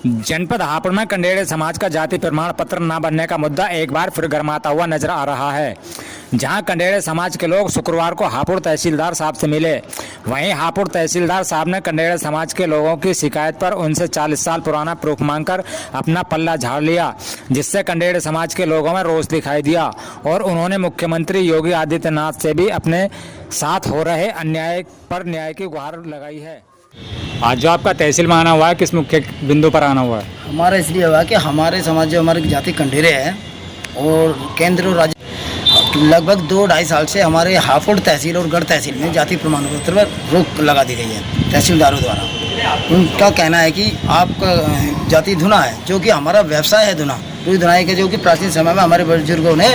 जनपद हापुड़ में कंडेरे समाज का जाति प्रमाण पत्र न बनने का मुद्दा एक बार फिर गरमाता हुआ नजर आ रहा है। जहां कंडेरे समाज के लोग शुक्रवार को हापुड़ तहसीलदार साहब से मिले, वहीं हापुड़ तहसीलदार साहब ने कंडेरे समाज के लोगों की शिकायत पर उनसे 40 साल पुराना प्रूफ मांगकर अपना पल्ला झाड़ लिया, जिससे कंडेरे समाज के लोगों में रोष दिखाई दिया और उन्होंने मुख्यमंत्री योगी आदित्यनाथ से भी अपने साथ हो रहे अन्याय पर न्याय की गुहार लगाई है। आज जो आपका तहसील में आना हुआ है, किस मुख्य बिंदु पर आना हुआ है? हमारा इसलिए हुआ कि हमारे समाज जो हमारे जाति कंडेरे हैं और केंद्र और राज्य लगभग 2-2.5 साल से हमारे हापुड़ तहसील और गढ़ तहसील में जाति प्रमाण पत्र पर रोक लगा दी गई है तहसीलदारों द्वारा। उनका कहना है कि आपका जाति धुना है, जो कि हमारा व्यवसाय है धुना, रुई धुनाई का, जो कि प्राचीन समय में हमारे बुजुर्गों ने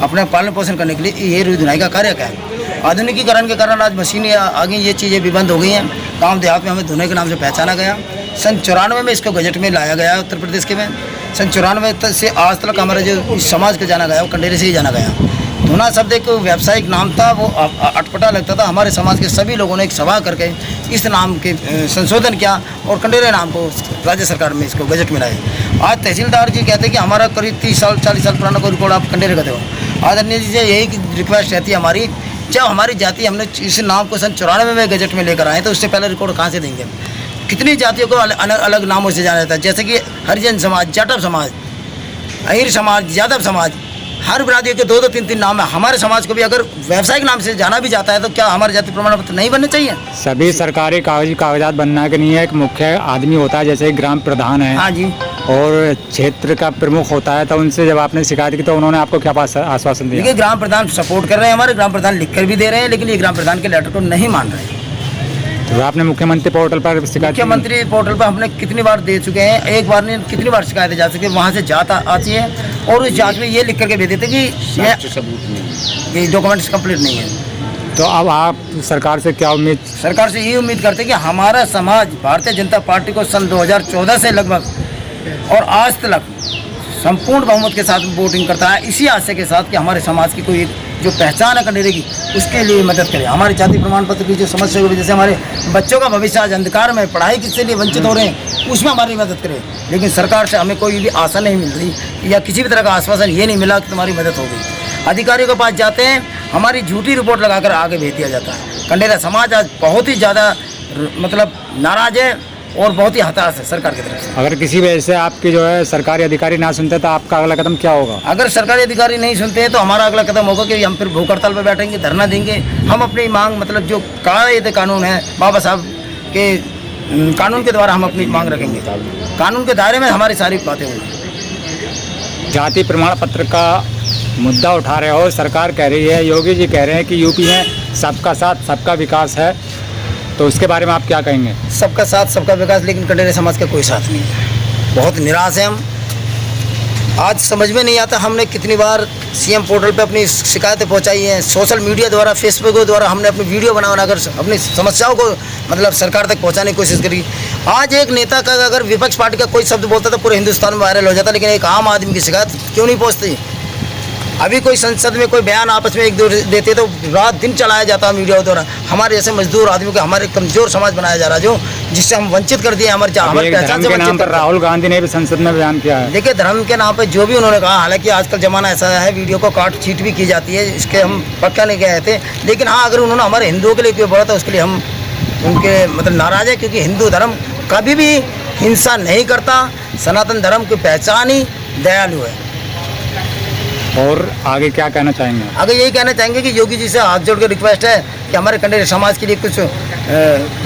अपने पालन पोषण करने के लिए ये रुई धुनाई का कार्य किया है। आधुनिकीकरण के कारण आज मशीनें आ गई, ये चीज़ें भी बंद हो गई हैं। गांव देहात में हमें धुनाई के नाम से पहचाना गया। सन 94 में इसको गजट में लाया गया उत्तर प्रदेश के में। सन 94 से आज तक हमारा जो इस समाज को जाना गया वो कंडेरे से ही जाना गया। धुना शब्द एक व्यावसायिक नाम था, वो अटपटा लगता था। हमारे समाज के सभी लोगों ने एक सभा करके इस नाम के संशोधन किया और कंडेरे नाम को राज्य सरकार में इसको गजट में लाए। आज तहसीलदार जी कहते हैं कि हमारा करीब 30-40 साल पुराना कोई रिकॉर्ड आप कंडेरे का दो। आदरणीय जी से यही रिक्वेस्ट रहती है हमारी, जब हमारी जाति हमने इस नाम को सन 94 में गजट में लेकर आए तो उससे पहले रिकॉर्ड कहाँ से देंगे? कितनी जातियों को अलग अलग नामों से जाना जाता है, जैसे कि हरिजन समाज, जाटव समाज, अहीर समाज, यादव समाज, हर बिरादरी के 2-2, 3-3 नाम है। हमारे समाज को भी अगर व्यावसायिक नाम से जाना भी जाता है तो क्या हमारे जाति प्रमाण पत्र नहीं बनने चाहिए? सभी सरकारी कागजात बनना के नहीं है, एक मुख्य आदमी होता है, जैसे ग्राम प्रधान है। हाँ जी। और क्षेत्र का प्रमुख होता है, तो उनसे जब आपने शिकायत की तो उन्होंने आपको क्या आश्वासन दिया? देखिए, ग्राम प्रधान सपोर्ट कर रहे हैं, हमारे ग्राम प्रधान लिख कर भी दे रहे हैं, लेकिन ये ग्राम प्रधान के लेटर को नहीं मान रहे हैं। तो आपने मुख्यमंत्री पोर्टल पर शिकायत? मुख्यमंत्री पोर्टल पर हमने कितनी बार दे चुके हैं, एक बार नहीं कितनी बार शिकायतें जा सकती है। वहाँ से जांच आती है और उस जांच में ये लिख करके भेज देते कि ये डॉक्यूमेंट्स कंप्लीट नहीं है। तो अब आप सरकार से क्या उम्मीद? सरकार से ये उम्मीद करते हैं कि हमारा समाज भारतीय जनता पार्टी को सन 2014 से लगभग और आज तक संपूर्ण बहुमत के साथ वोटिंग करता है, इसी आशय के साथ कि हमारे समाज की कोई जो पहचान है कंडेरे की, उसके लिए मदद करें। हमारे जाति प्रमाण पत्र की जो समस्या की वजह से हमारे बच्चों का भविष्य आज अंधकार में, पढ़ाई के लिए वंचित हो रहे हैं, उसमें हमारी मदद करें। लेकिन सरकार से हमें कोई भी आशा नहीं मिल रही या किसी भी तरह का आश्वासन ये नहीं मिला कि तुम्हारी मदद होगी। अधिकारियों के पास जाते हैं, हमारी झूठी रिपोर्ट लगाकर आगे भेज दिया जाता है। कंडेरा समाज आज बहुत ही ज़्यादा मतलब नाराज है और बहुत ही हताश है सरकार की तरफ से। अगर किसी वजह से आपके जो है सरकारी अधिकारी ना सुनते तो आपका अगला कदम क्या होगा? अगर सरकारी अधिकारी नहीं सुनते हैं तो हमारा अगला कदम होगा कि हम फिर भूख हड़ताल पर बैठेंगे, धरना देंगे। हम अपनी मांग मतलब जो कायदे कानून है बाबा साहब के कानून के द्वारा हम अपनी मांग रखेंगे। कानून के दायरे में हमारी सारी बातें होंगी। जाति प्रमाण पत्र का मुद्दा उठा रहे हो, सरकार कह रही है, योगी जी कह रहे हैं कि यूपी में सबका साथ सबका विकास है, तो उसके बारे में आप क्या कहेंगे? सबका साथ सबका विकास, लेकिन कंडेरे समाज का कोई साथ नहीं है। बहुत निराश है हम। आज समझ में नहीं आता, हमने कितनी बार सीएम पोर्टल पे अपनी शिकायतें पहुंचाई हैं, सोशल मीडिया द्वारा, फेसबुक द्वारा हमने अपनी वीडियो बनाकर अपनी समस्याओं को मतलब सरकार तक पहुंचाने की कोशिश करी। आज एक नेता का अगर विपक्ष पार्टी का कोई शब्द बोलता तो पूरे हिंदुस्तान में वायरल हो जाता, लेकिन एक आम आदमी की शिकायत क्यों नहीं पहुँचती? अभी कोई संसद में कोई बयान आपस में एक दो देते तो रात दिन चलाया जाता मीडिया द्वारा। हमारे जैसे मजदूर आदमियों को हमारे कमजोर समाज बनाया जा रहा है, जो जिससे हम वंचित कर दिए, हमारे पहचान से वंचित। राहुल गांधी ने भी संसद में बयान किया है। देखिए, धर्म के नाम पे जो भी उन्होंने कहा, हालांकि आजकल जमाना ऐसा है वीडियो को काट छीट भी की जाती है, इसके हम पक्का नहीं कहे थे, लेकिन हाँ, अगर उन्होंने हमारे हिंदुओं के लिए कोई बोला था उसके लिए हम उनके मतलब नाराज है, क्योंकि हिंदू धर्म कभी भी हिंसा नहीं करता। सनातन धर्म की पहचान ही दयालु है। और आगे क्या कहना चाहेंगे? आगे यही कहना चाहेंगे कि योगी जी से हाथ जोड़ के रिक्वेस्ट है कि हमारे कंडेरे समाज के लिए कुछ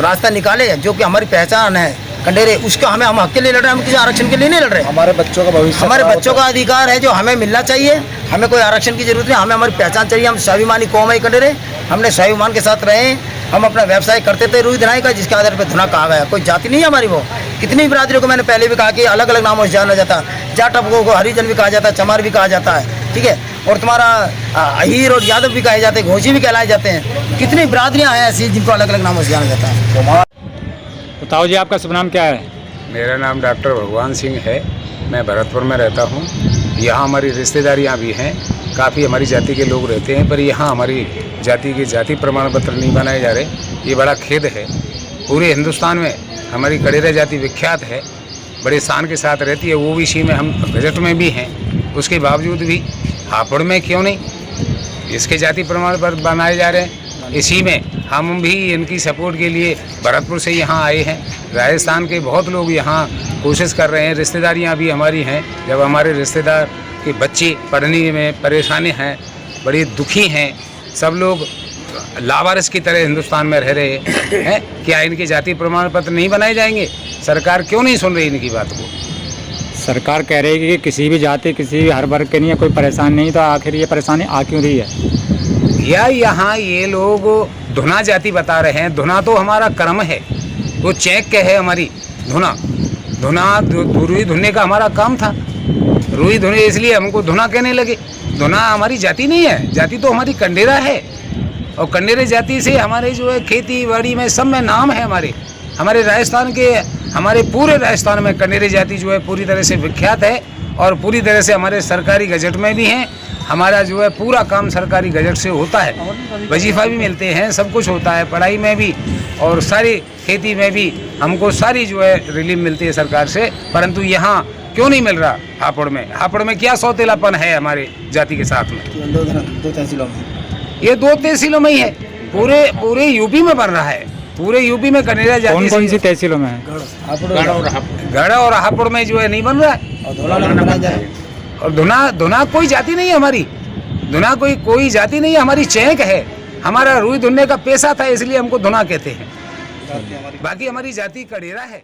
रास्ता निकाले, जो कि हमारी पहचान है कंडेरे, उसका हम हक के लिए लड़ रहे हैं, हम किसी आरक्षण के लिए नहीं लड़ रहे। हमारे बच्चों का भविष्य, हमारे बच्चों का अधिकार है जो हमें मिलना चाहिए। हमें कोई आरक्षण की जरूरत नहीं, हमें हमारी पहचान चाहिए। हम स्वाभिमानी कौम है कंडेरे, हमने स्वाभिमान के साथ रहे। हम अपना व्यवसाय करते थे रुई धुनाई का, जिसके आधार पर धुना कहा गया। कोई जाति नहीं है हमारी। वो कितनी बिरादरियों को मैंने पहले भी कहा कि अलग अलग नामों से जाना जाता है। जाटव को हरिजन भी कहा जाता है, चमार भी कहा जाता है, ठीक है, और तुम्हारा अहीर और यादव भी कहे जाते हैं, घोषी भी कहलाए जाते हैं। कितनी बिरादरियाँ हैं ऐसी जिनको अलग अलग नामों से जाना जाता है। बताओ जी, आपका शुभ नाम क्या है? मेरा नाम डॉक्टर भगवान सिंह है। मैं भरतपुर में रहता हूँ। यहाँ हमारी रिश्तेदारियाँ भी हैं, काफ़ी हमारी जाति के लोग रहते हैं, पर यहाँ हमारी जाति के जाति प्रमाण पत्र नहीं बनाए जा रहे। ये बड़ा खेद है। पूरे हिंदुस्तान में हमारी कंडेरा जाति विख्यात है, बड़े शान के साथ रहती है, वो भी इसी में हम गजट में भी हैं। उसके बावजूद भी हापुड़ में क्यों नहीं, इसके जाति प्रमाण पत्र बनाए जा रहे हैं। इसी में हम भी इनकी सपोर्ट के लिए भरतपुर से यहाँ आए हैं। राजस्थान के बहुत लोग यहाँ कोशिश कर रहे हैं, रिश्तेदारियाँ भी हमारी हैं। जब हमारे रिश्तेदार के बच्चे पढ़ने में परेशानी हैं, बड़े दुखी हैं, सब लोग लावारिस की तरह हिंदुस्तान में रह रहे हैं, क्या इनके जाति प्रमाण पत्र नहीं बनाए जाएंगे? सरकार क्यों नहीं सुन रही इनकी बात को? सरकार कह रही है कि किसी भी जाति किसी भी हर वर्ग के नहीं है, कोई परेशानी नहीं, तो आखिर ये परेशानी आ क्यों रही है? या यहाँ ये लोग धुना जाति बता रहे हैं। धुना तो हमारा कर्म है, वो चेक के है हमारी धुना। रुई धुनने का हमारा काम था, रुई धुने, इसलिए हमको धुना कहने लगे। धुना हमारी जाति नहीं है, जाति तो हमारी कंडेरा है। और कंडेरे जाति से हमारे जो है खेती बाड़ी में सब में नाम है। हमारे राजस्थान के, हमारे पूरे राजस्थान में कंडेरे जाति जो है पूरी तरह से विख्यात है और पूरी तरह से हमारे सरकारी गजट में भी हैं। हमारा जो है पूरा काम सरकारी गजट से होता है, वजीफा भी मिलते हैं, सब कुछ होता है, पढ़ाई में भी और सारी खेती में भी हमको सारी जो है रिलीफ मिलती है सरकार से। परंतु यहाँ क्यों नहीं मिल रहा? हापुड़ में क्या सौतेलापन है हमारे जाति के साथ में? दो तहसीलों में, ये 2 तहसीलों में ही है, पूरे यूपी में बन रहा है। पूरे यूपी में कंडेरा जाति कौन कौन सी तहसीलों में है? गढ़ और हापुड़ में जो है नहीं बन रहा है। और धुना कोई जाति नहीं है हमारी, धुना कोई जाति नहीं है, हमारी चेक है। हमारा रुई धुनने का पेशा था, इसलिए हमको धुना कहते हैं। बाकी हमारी जाति कंडेरा है।